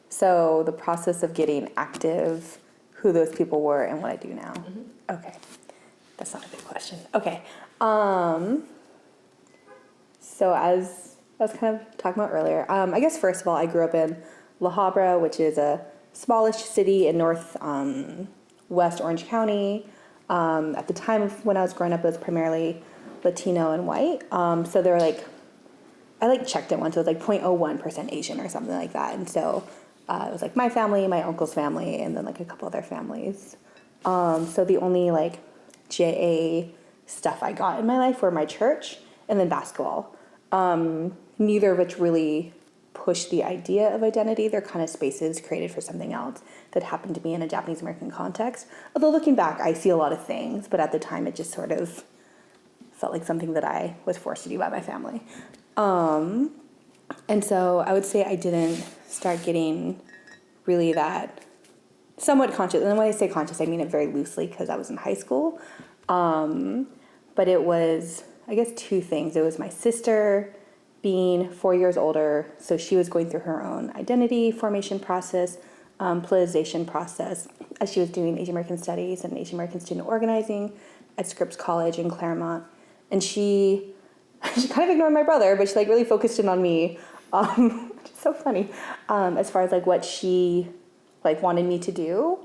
So the process of getting active, who those people were, and what I do now. Okay. That's not a big question. Okay. So as I was kind of talking about earlier, I guess first of all, I grew up in La Habra, which is a smallish city in west Orange County. At the time of when I was growing up, it was primarily Latino and white. So they were like, I checked it once, it was 0.01% Asian or something like that. And so it was my family, my uncle's family, and then a couple other families. So the only JA stuff I got in my life were my church and then basketball. Neither of which really push the idea of identity. They're kind of spaces created for something else that happened to be in a Japanese American context. Although looking back, I see a lot of things, but at the time it just sort of felt like something that I was forced to do by my family. And so I would say I didn't start getting really that somewhat conscious. And when I say conscious, I mean it very loosely because I was in high school. But it was, I guess, two things. It was my sister being 4 years older, so she was going through her own identity formation process, politicization process, as she was doing Asian American Studies and Asian American Student Organizing at Scripps College in Claremont. And she kind of ignored my brother, but she really focused in on me, which is so funny, as far as what she wanted me to do.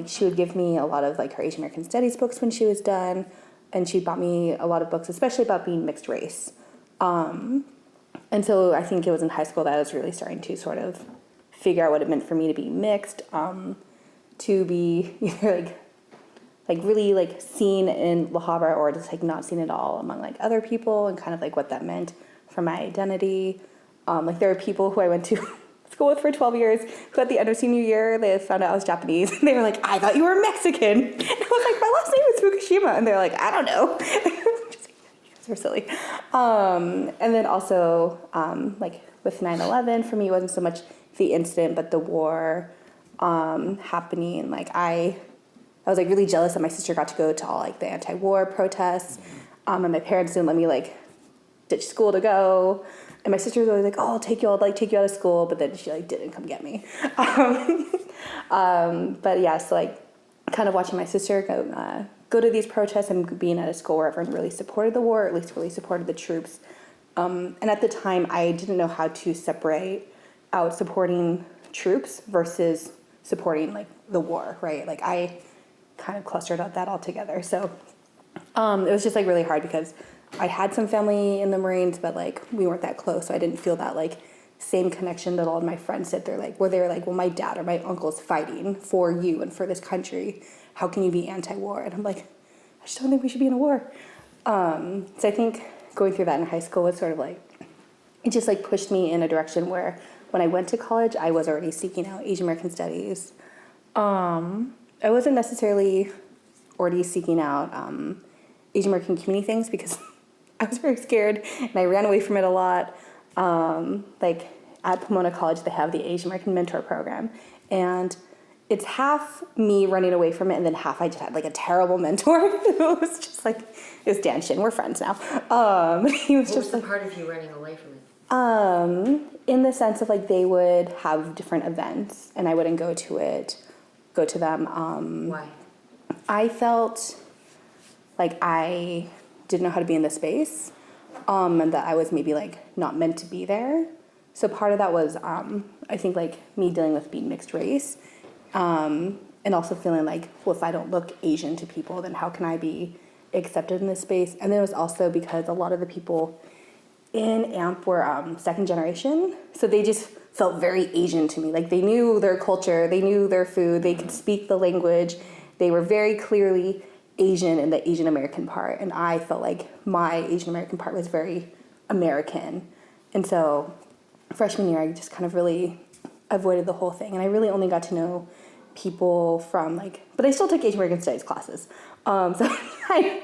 She would give me a lot of her Asian American Studies books when she was done, and she bought me a lot of books, especially about being mixed race. And so I think it was in high school that I was really starting to sort of figure out what it meant for me to be mixed, to be either really seen in La Habra or just not seen at all among other people, and kind of what that meant for my identity. There are people who I went to school with for 12 years who at the end of senior year, they found out I was Japanese. And they were like, I thought you were Mexican. And I was like, my last name is Fukushima. And they're like, I don't know. They're silly. And then also, with 9/11, for me, it wasn't so much the incident, but the war happening. I was really jealous that my sister got to go to all the anti-war protests, and my parents didn't let me ditch school to go. And my sister was always like, "Oh, I'll take you out of school," but then she didn't come get me. But yeah, so kind of watching my sister go to these protests and being at a school where everyone really supported the war, or at least really supported the troops. And at the time, I didn't know how to separate out supporting troops versus supporting the war, right? I kind of clustered out that all together. So it was just really hard because I had some family in the Marines, but we weren't that close, so I didn't feel that same connection that all of my friends said. They're well, my dad or my uncle's fighting for you and for this country. How can you be anti-war? And I'm I just don't think we should be in a war. So I think going through that in high school was sort of it just pushed me in a direction where when I went to college, I was already seeking out Asian American Studies. I wasn't necessarily already seeking out Asian American community things because I was very scared and I ran away from it a lot. At Pomona College, they have the Asian American Mentor Program, and it's half me running away from it, and then half I just had a terrible mentor. It was just it was Dan Shin. We're friends now. He was what just was the part of you running away from it? In the sense of they would have different events, and I wouldn't go to them. Why? I felt I didn't know how to be in the space, and that I was maybe not meant to be there. So part of that was I think me dealing with being mixed race. And also feeling well, if I don't look Asian to people, then how can I be accepted in this space? And then it was also because a lot of the people in AMP were second generation, so they just felt very Asian to me. They knew their culture, they knew their food, they could speak the language, they were very clearly Asian in the Asian American part, and I felt my Asian American part was very American. And so freshman year, I just kind of really avoided the whole thing, and I really only got to know people from but I still took Asian American Studies classes, so I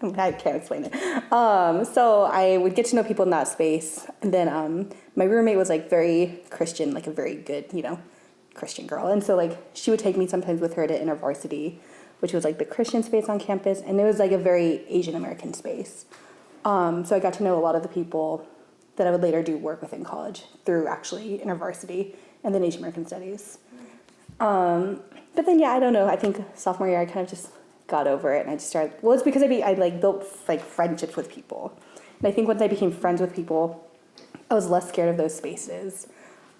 can't explain it. So I would get to know people in that space, and then my roommate was very Christian, a very good Christian girl, and so she would take me sometimes with her to InterVarsity, which was the Christian space on campus, and it was a very Asian American space. So I got to know a lot of the people that I would later do work with in college through actually InterVarsity and then Asian American Studies. But then, yeah, I don't know. I think sophomore year, I kind of just got over it, and I just started. Well, it's because I like built like friendships with people, and I think once I became friends with people, I was less scared of those spaces.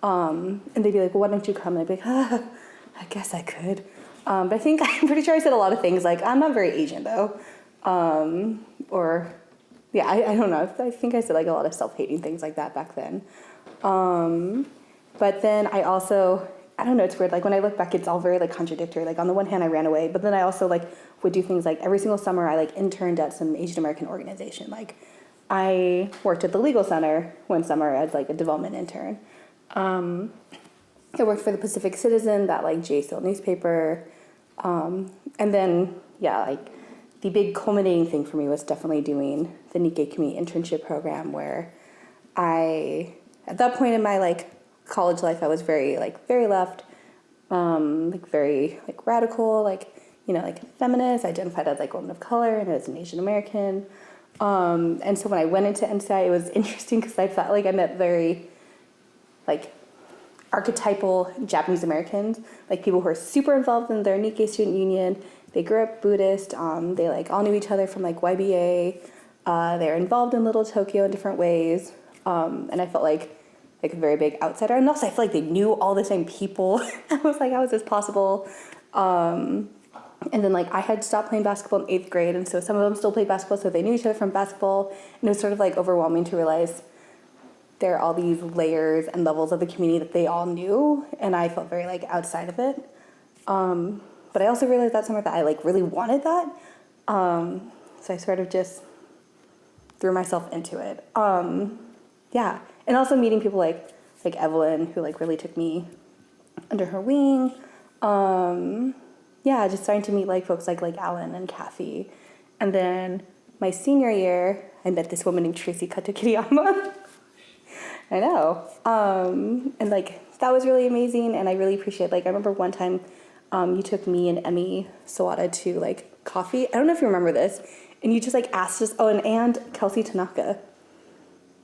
And they'd be like, "Well, why don't you come?" And I'd be like, "I guess I could." But I think I'm pretty sure I said a lot of things like, "I'm not very Asian though," or yeah, I don't know. I think I said like a lot of self-hating things like that back then. But then I also, I don't know, it's weird. Like when I look back, it's all very like contradictory. Like on the one hand, I ran away, but then I also like would do things like every single summer I like interned at some Asian American organization. Like I worked at the legal center one summer as like a development intern. I worked for the Pacific Citizen, that like J. Still newspaper. And then, yeah, like the big culminating thing for me was definitely doing the Nikkei Community Internship Program, where at that point in my like college life, I was very left, like very like radical, like, you know, like feminist, identified as like a woman of color and as an Asian American. And so when I went into NCI, it was interesting because I felt like I met very like archetypal Japanese Americans, like people who are super involved in their Nikkei student union. They grew up Buddhist. They like all knew each other from like YBA. They're involved in Little Tokyo in different ways. And I felt like a very big outsider. And also I feel like they knew all the same people. I was like, how is this possible? And then like I had stopped playing basketball in 8th grade. And so some of them still played basketball. So they knew each other from basketball. And it was sort of like overwhelming to realize there are all these layers and levels of the community that they all knew. And I felt very like outside of it. But I also realized that summer that I like really wanted that. So I sort of just threw myself into it. Yeah. And also meeting people like Evelyn, who like really took me under her wing. Yeah, just starting to meet like folks like Alan and Kathy. And then my senior year, I met this woman named Tracy Katakiriyama. I know. And like that was really amazing, and I really appreciate, like, I remember one time you took me and Emmy Sawada to like coffee. I don't know if you remember this, and you just like asked us, and Kelsey Tanaka.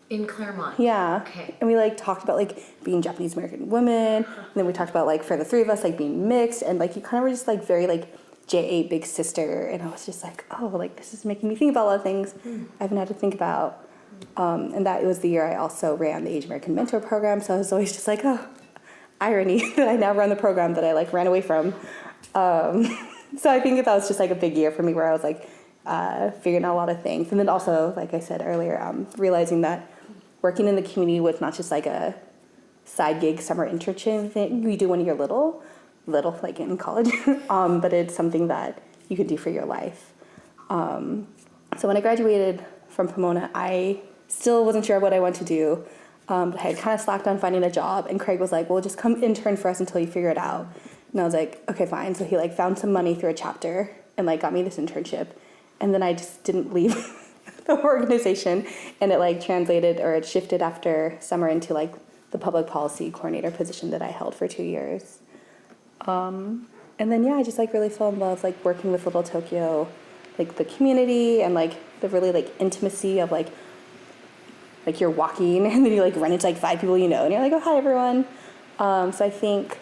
In Claremont. Yeah. Okay. And we like talked about like being Japanese American women, and then we talked about like for the three of us like being mixed, and like you kind of were just like very like JA big sister, and I was just like, oh, like this is making me think about a lot of things I haven't had to think about. And that was the year I also ran the Asian American Mentor Program, so I was always just like, oh, irony that I now run the program that I like ran away from. So I think that was just like a big year for me, where I was like figuring out a lot of things, and then also, like I said earlier, realizing that working in the community was not just like a side gig summer internship thing you do when you're little like in college, but it's something that you could do for your life. So when I graduated from Pomona, I still wasn't sure what I wanted to do. But I had kind of slacked on finding a job, and Craig was like, well, just come intern for us until you figure it out. And I was like, okay, fine. So he like found some money through a chapter and like got me this internship. And then I just didn't leave the organization, and it like translated, or it shifted after summer into like the public policy coordinator position that I held for 2 years. And then, yeah, I just like really fell in love, like working with Little Tokyo, like the community, and like the really like intimacy of like you're walking and then you like run into like 5 people you know, and you're like, oh, hi everyone. So I think,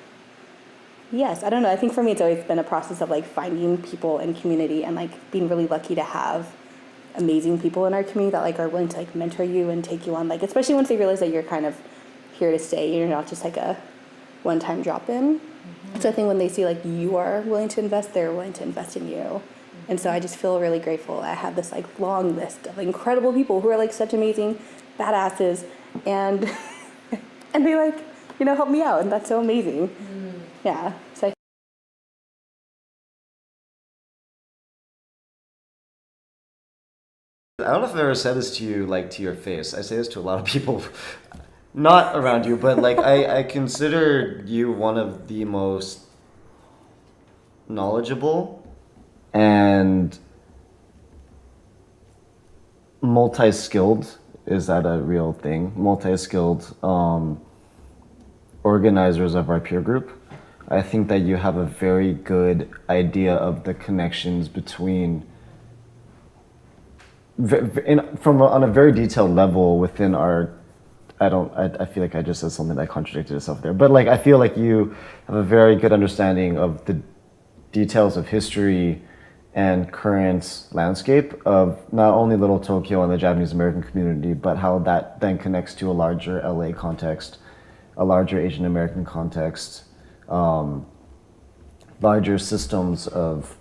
yes, I don't know, I think for me it's always been a process of like finding people in community, and like being really lucky to have amazing people in our community that like are willing to like mentor you and take you on, like especially once they realize that you're kind of here to stay, you're not just like a one-time drop-in. So I think when they see like you are willing to invest, they're willing to invest in you. And so I just feel really grateful. I have this like long list of incredible people who are like such amazing badasses, and and they like, you know, help me out, and that's so amazing. Yeah. So I don't know if I've ever said this to you, like to your face. I say this to a lot of people, not around you, but like I consider you one of the most knowledgeable and multi-skilled, is that a real thing? Multi-skilled organizers of our peer group. I think that you have a very good idea of the connections between, on a very detailed level within our I feel like I just said something that contradicted itself there. But like, I feel like you have a very good understanding of the details of history and current landscape of not only Little Tokyo and the Japanese American community, but how that then connects to a larger LA context, a larger Asian American context, larger systems of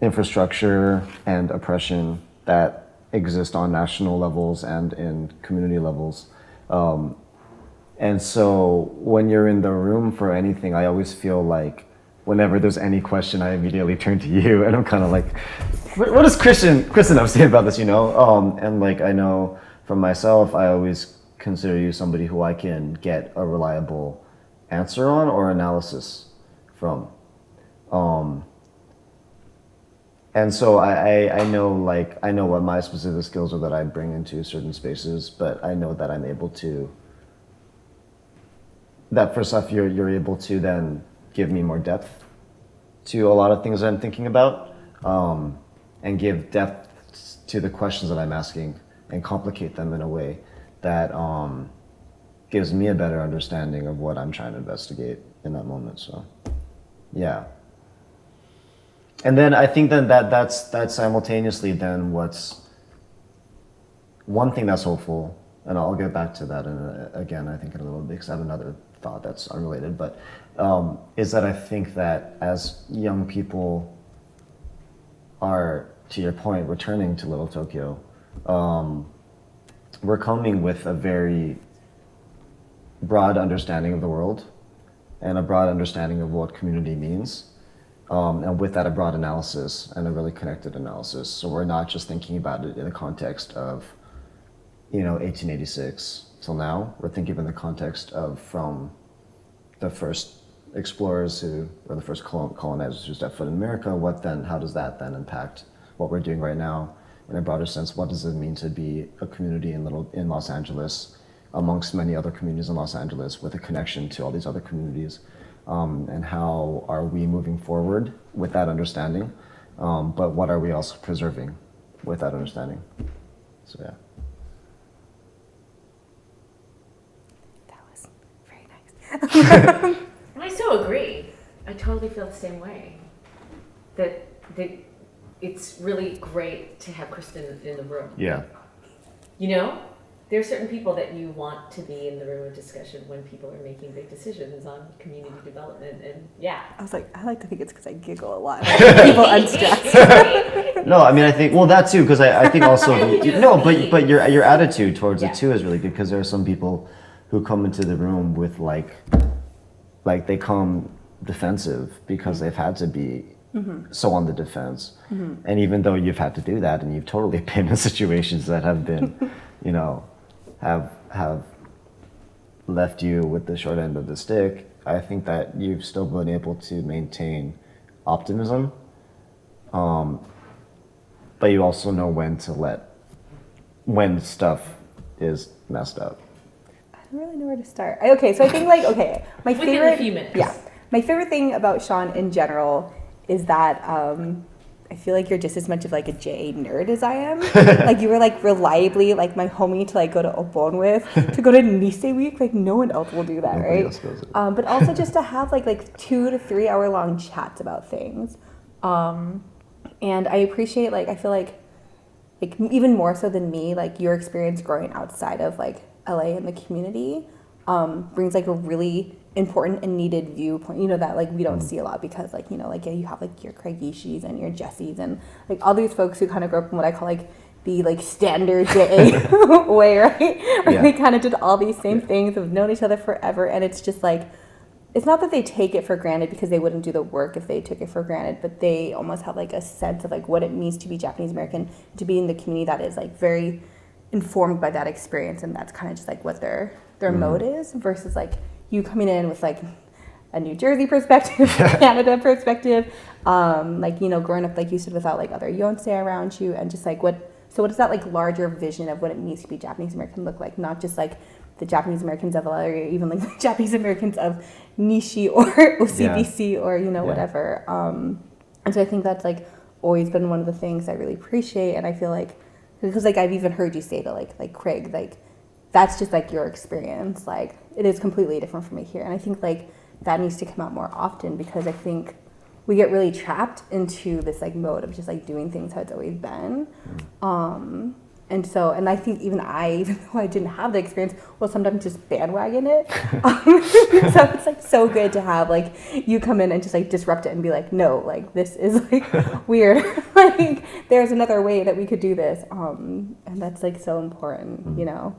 infrastructure and oppression that exist on national levels and in community levels. And so when you're in the room for anything, I always feel like whenever there's any question, I immediately turn to you, and I'm kind of like, what does Kristin have to say about this, you know? And like, I know for myself, I always consider you somebody who I can get a reliable answer on or analysis from. And so I know, like, I know what my specific skills are that I bring into certain spaces, but I know that I'm able to, that first off, you're able to then give me more depth to a lot of things that I'm thinking about, and give depth to the questions that I'm asking and complicate them in a way that gives me a better understanding of what I'm trying to investigate in that moment. So, yeah. And then I think then that's simultaneously then what's one thing that's hopeful, and I'll get back to that again, I think in a little bit, because I have another thought that's unrelated, but is that I think that as young people are, to your point, returning to Little Tokyo, we're coming with a very broad understanding of the world and a broad understanding of what community means. And with that, a broad analysis and a really connected analysis. So we're not just thinking about it in the context of, 1886 till now. We're thinking in the context of from the first explorers or the first colonizers who stepped foot in America. How does that then impact what we're doing right now? In a broader sense, what does it mean to be a community in Los Angeles, amongst many other communities in Los Angeles, with a connection to all these other communities? And how are we moving forward with that understanding? But what are we also preserving with that understanding? So yeah. That was very nice. And I so agree. I totally feel the same way. That it's really great to have Kristin in the room. Yeah. There are certain people that you want to be in the room of discussion when people are making big decisions on community development, and yeah. I was like, I like to think it's because I giggle a lot. People unstressed. No, I mean, I think, well, that too, because I think also, No, but your attitude towards it too is really good, because there are some people who come into the room with like they come defensive because they've had to be so on the defense. And even though you've had to do that, and you've totally been in situations that have been, have left you with the short end of the stick, I think that you've still been able to maintain optimism, but you also know when stuff is messed up. I don't really know where to start. Okay, so I think my Within favorite. a few minutes. Yeah, my favorite thing about Sean in general is that I feel like you're just as much of like a JA nerd as I am. Like you were like reliably like my homie to like go to Obon with, to go to Nisei week. Like no one else will do that, Nobody right? else does it. But also just to have like 2 to 3 hour long chats about things. And I appreciate I feel like even more so than me, like your experience growing outside of like LA and the community brings like a really important and needed viewpoint, that like we don't see a lot, because you have like your Craig Ishis and your Jessies and like all these folks who kind of grew up in what I call like the like standard JA way, right? Where they kind of did all these same things, have known each other forever, and it's just like, it's not that they take it for granted, because they wouldn't do the work if they took it for granted, but they almost have like a sense of like what it means to be Japanese American, to be in the community that is like very informed by that experience, and that's kind of just like what their mode is, versus like you coming in with like a New Jersey perspective, Canada perspective, growing up like you said without like other yonsei around you, and just like what does that like larger vision of what it means to be Japanese American look like? Not just like the Japanese Americans of LA, or even like the Japanese Americans of Nishi or OCBC or whatever. And so I think that's like always been one of the things I really appreciate, and I feel like because like I've even heard you say that like Craig, like that's just like your experience, like it is completely different from me here. And I think like that needs to come out more often, because I think we get really trapped into this like mode of just like doing things how it's always been. And I think even though I didn't have the experience, will sometimes just bandwagon it. So it's like so good to have like you come in and just like disrupt it and be like, no, like this is like weird. Like there's another way that we could do this. And that's like so important, you know?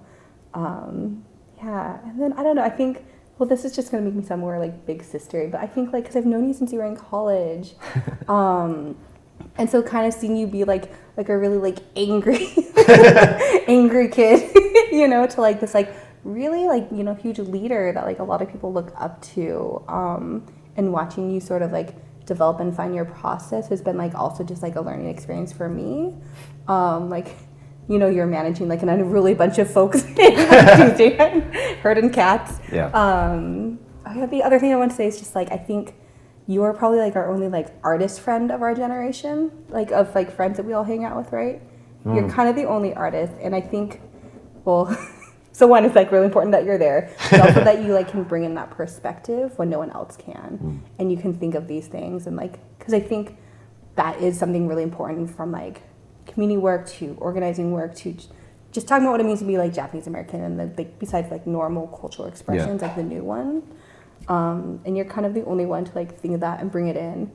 Yeah. And then I don't know, I think, well, this is just going to make me sound more like big sistery, but I think like, cause I've known you since you were in college. And so kind of seeing you be like a really like angry angry kid, you know, to like this like really like, you know, huge leader that like a lot of people look up to, and watching you sort of like develop and find your process has been like also just like a learning experience for me. Like, you know, you're managing like an unruly bunch of folks herding cats. Yeah. The other thing I want to say is just like I think you are probably like our only like artist friend of our generation, like of like friends that we all hang out with, right? You're kind of the only artist, and I think, well, so one, it's like really important that you're there, but also that you like can bring in that perspective when no one else can, and you can think of these things, and like, because I think that is something really important from like community work to organizing work to just talking about what it means to be like Japanese American, and then like besides like normal cultural expressions, like the new one. And you're kind of the only one to like think of that and bring it in,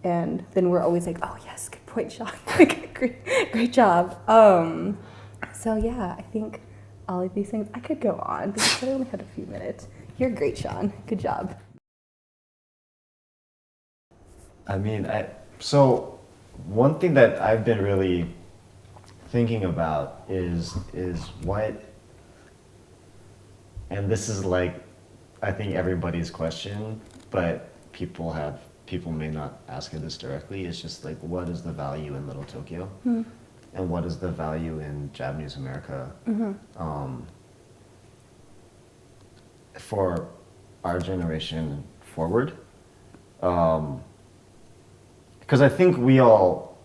and then we're always like, oh yes, good point, Sean. Like, great job. So yeah, I think all of these things I could go on, but I only had a few minutes. You're great, Sean. Good job. I mean, so one thing that I've been really thinking about is what, and this is like, I think everybody's question, but people may not ask it this directly. It's just like, what is the value in Little Tokyo? And what is the value in Japanese America? For our generation forward? Because I think we all,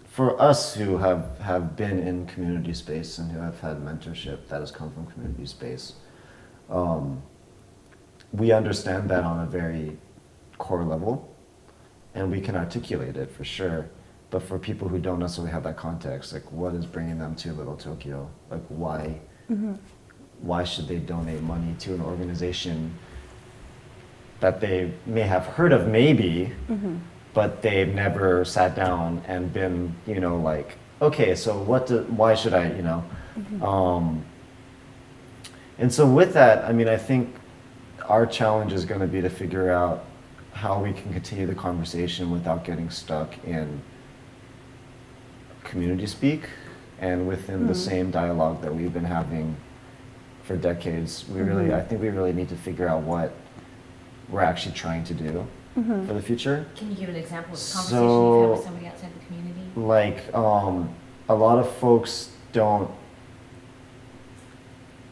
for us who have been in community space and who have had mentorship that has come from community space, we understand that on a very core level, and we can articulate it for sure. But for people who don't necessarily have that context, like what is bringing them to Little Tokyo? Like why should they donate money to an organization that they may have heard of maybe, but they've never sat down and been, you know, like, okay, so why should I, you know? And so with that, I mean, I think our challenge is going to be to figure out how we can continue the conversation without getting stuck in community speak and within the same dialogue that we've been having for decades. I think we really need to figure out what we're actually trying to do for the future. Can you give an example of a conversation you've had with somebody outside the community? Like, a lot of folks don't,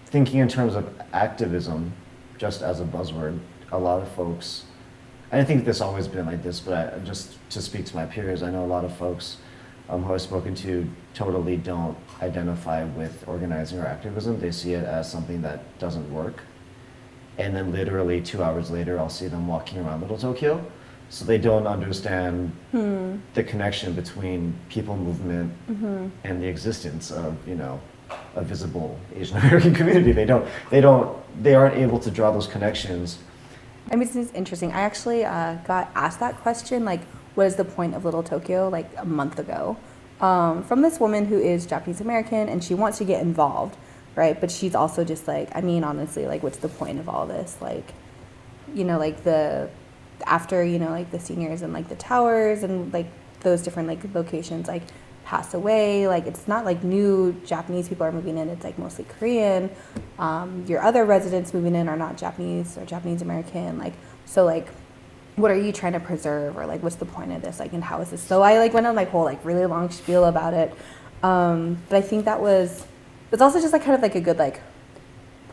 thinking in terms of activism, just as a buzzword, a lot of folks, I think this always been like this, but just to speak to my peers, I know a lot of folks who I've spoken to totally don't identify with organizing or activism. They see it as something that doesn't work. And then literally 2 hours later, I'll see them walking around Little Tokyo. So they don't understand the connection between people movement and the existence of, you know, a visible Asian American community. They aren't able to draw those connections. I mean, this is interesting. I actually got asked that question, like, what is the point of Little Tokyo, like a month ago, from this woman who is Japanese American, and she wants to get involved, right? But she's also just like, I mean, honestly, like, what's the point of all this? Like, you know, like after, you know, like the seniors and like the towers and like those different like locations, like, pass away, like it's not like new Japanese people are moving in, it's like mostly Korean. Your other residents moving in are not Japanese or Japanese American, like, so like what are you trying to preserve, or like what's the point of this, like, and how is this? So I like went on like whole like really long spiel about it, but I think it's also just like kind of like a good like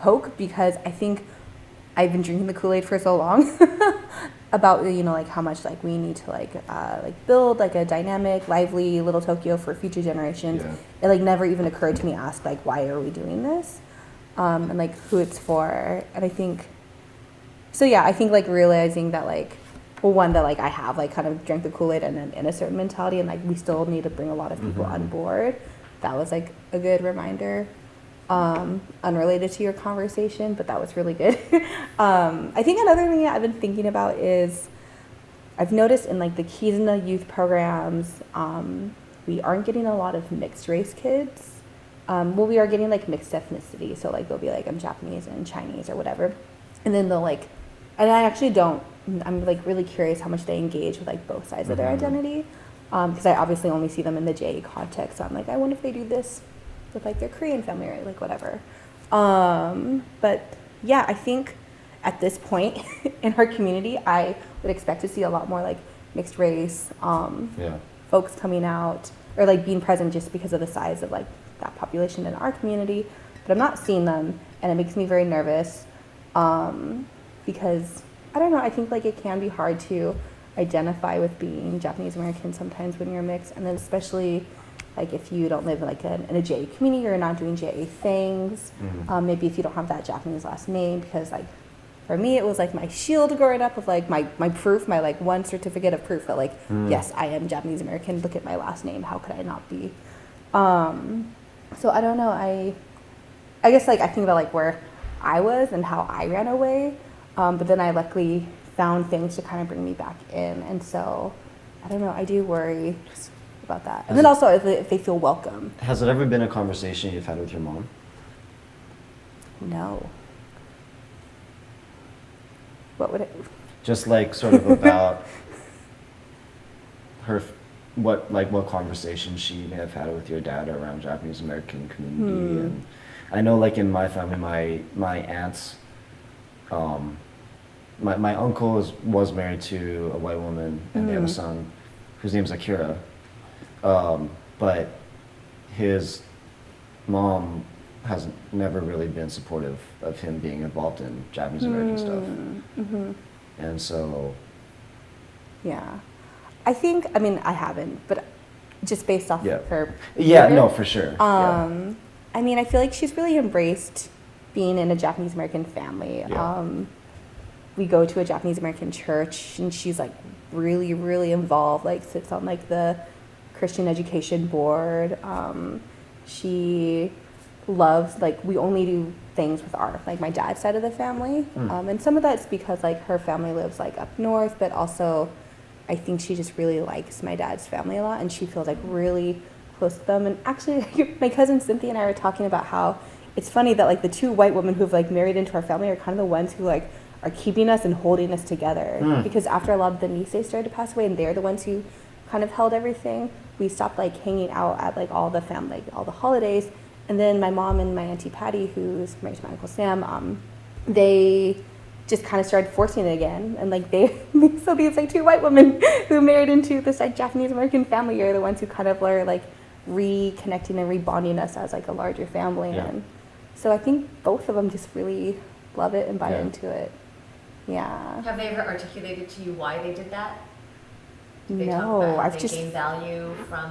poke, because I think I've been drinking the Kool-Aid for so long about, you know, like how much like we need to like build like a dynamic, lively Little Tokyo for future generations. Yeah. It like never even occurred to me to ask like why are we doing this, and like who it's for. And I think so. Yeah, I think like realizing that like, well, one, that like I have like kind of drank the Kool-Aid and in a certain mentality, and like we still need to bring a lot of people on board. That was like a good reminder. Unrelated to your conversation, but that was really good. I think another thing that I've been thinking about is I've noticed in like the Kizuna youth programs, we aren't getting a lot of mixed race kids. Well, we are getting like mixed ethnicity, so like they'll be like, I'm Japanese and Chinese or whatever, and then they'll like, and I actually don't. I'm like really curious how much they engage with like both sides of their identity, because I obviously only see them in the JA context. So I'm like, I wonder if they do this with like their Korean family or like whatever. But yeah, I think at this point in our community, I would expect to see a lot more like mixed race folks coming out or like being present just because of the size of like that population in our community. But I'm not seeing them, and it makes me very nervous because I don't know. I think like it can be hard to identify with being Japanese American sometimes when you're mixed, and then especially like if you don't live like in a JA community or not doing JA things, maybe if you don't have that Japanese last name, because like for me it was like my shield growing up of like my proof, my like one certificate of proof that like yes, I am Japanese American, look at my last name, how could I not be? So I don't know, I guess like I think about like where I was and how I ran away, but then I luckily found things to kind of bring me back in, and so I don't know, I do worry about that. And then also if they feel welcome. Has it ever been a conversation you've had with your mom? No. What would it? Just like sort of about her, what conversation she may have had with your dad around Japanese American community. And I know like in my family, my aunts, my uncle was married to a white woman, and they have a son whose name's Akira. But his mom has never really been supportive of him being involved in Japanese American stuff. And so... Yeah. I think, I mean, I haven't, but just based off her... Yeah, behavior, no, for sure. I mean, I feel like she's really embraced being in a Japanese American family. Yeah. We go to a Japanese American church, and she's like really, really involved, like sits on like the Christian education board. She loves, like, we only do things with our, like, my dad's side of the family. And some of that's because like her family lives like up north, but also I think she just really likes my dad's family a lot, and she feels like really close to them. And actually my cousin Cynthia and I were talking about how it's funny that like the two white women who've like married into our family are kind of the ones who like are keeping us and holding us together, because after a lot of the Nisei started to pass away and they're the ones who kind of held everything, we stopped like hanging out at like all the family, like all the holidays. And then my mom and my auntie Patty, who's married to my uncle Sam, they just kind of started forcing it again. And like so these like two white women who married into this like Japanese American family are the ones who kind of are like reconnecting and rebonding us as like a larger family. And so I think both of them just really love it and buy into it. Yeah. Have they ever articulated to you why they did that? Did they No, talk about I've they just gain value from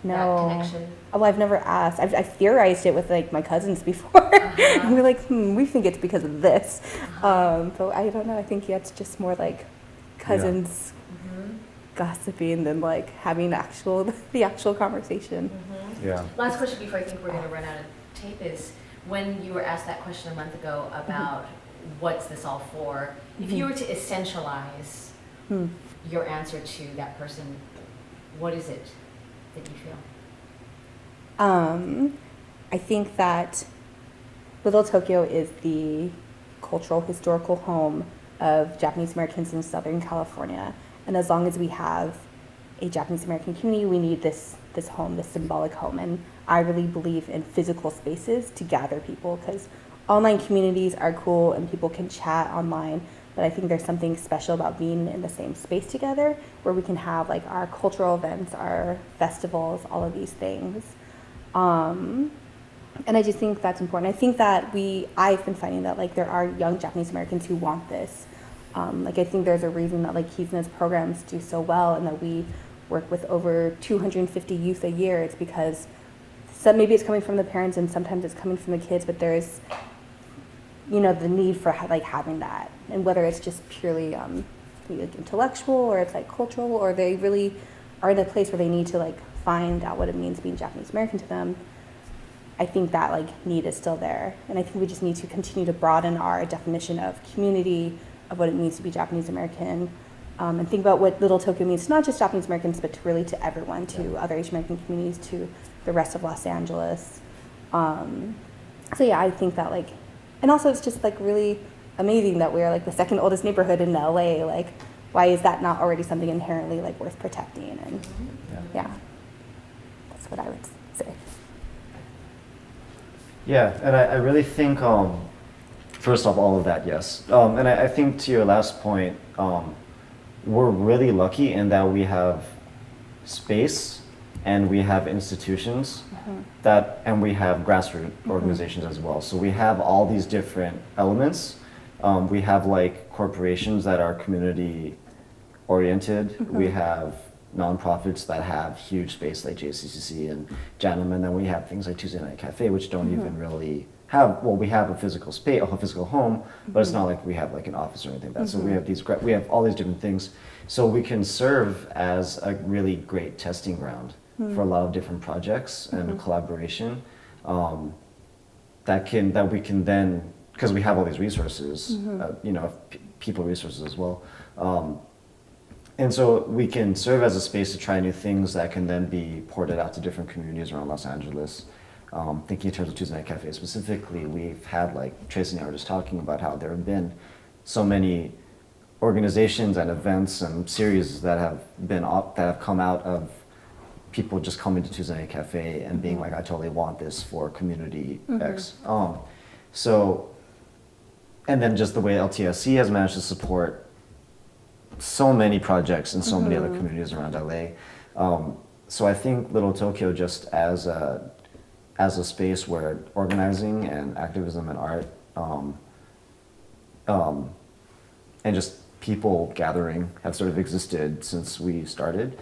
that no. connection? Well, I've never asked. I've theorized it with like my cousins before. And we're like, we think it's because of this. But I don't know. I think it's just more like cousins gossiping than like having the actual conversation. Yeah. Last question before I think we're going to run out of tape is, when you were asked that question a month ago about what's this all for, if you were to essentialize your answer to that person, what is it that you feel? I think that Little Tokyo is the cultural historical home of Japanese Americans in Southern California. And as long as we have a Japanese American community, we need this home, this symbolic home. And I really believe in physical spaces to gather people, because online communities are cool and people can chat online, but I think there's something special about being in the same space together where we can have like our cultural events, our festivals, all of these things. And I just think that's important. I think that I've been finding that like there are young Japanese Americans who want this. Like I think there's a reason that like Keys and his programs do so well, and that we work with over 250 youth a year. It's because maybe it's coming from the parents and sometimes it's coming from the kids, but there's, you know, the need for like having that, and whether it's just purely like intellectual or it's like cultural, or they really are in a place where they need to like find out what it means being Japanese American to them. I think that like need is still there, and I think we just need to continue to broaden our definition of community, of what it means to be Japanese American, and think about what Little Tokyo means to not just Japanese Americans, but to really to everyone, to other Asian American communities, to the rest of Los Angeles. So yeah, I think that like, and also it's just like really amazing that we're like the second oldest neighborhood in LA. Like, why is that not already something inherently like worth protecting? And yeah, that's what I would say. Yeah, and I really think, first off, all of that, yes. And I think to your last point, we're really lucky in that we have space and we have institutions and we have grassroots organizations as well. So we have all these different elements. We have like corporations that are community oriented. We have nonprofits that have huge space like JCCC and Janum, and then we have things like Tuesday Night Cafe, which don't even really have, well, we have a physical space, a physical home, but it's not like we have like an office or anything like that. So we have all these different things. So we can serve as a really great testing ground for a lot of different projects and collaboration that we can then, because we have all these resources, you know, people resources as well. And so we can serve as a space to try new things that can then be ported out to different communities around Los Angeles. Thinking in terms of Tuesday Night Cafe specifically, we've had like Tracy and I were just talking about how there have been so many organizations and events and series that have come out of people just coming to Tuesday Night Cafe and being like, I totally want this for community X. So, and then just the way LTSC has managed to support so many projects in so many other communities around LA. So I think Little Tokyo, just as a space where organizing and activism and art and just people gathering have sort of existed since we started.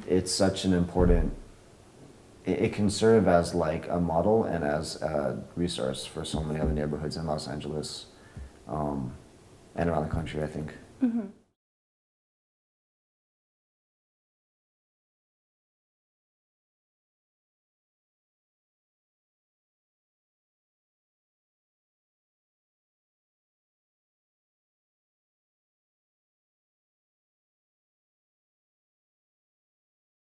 It's such an important, it can serve as like a model and as a resource for so many other neighborhoods in Los Angeles and around the country, I think.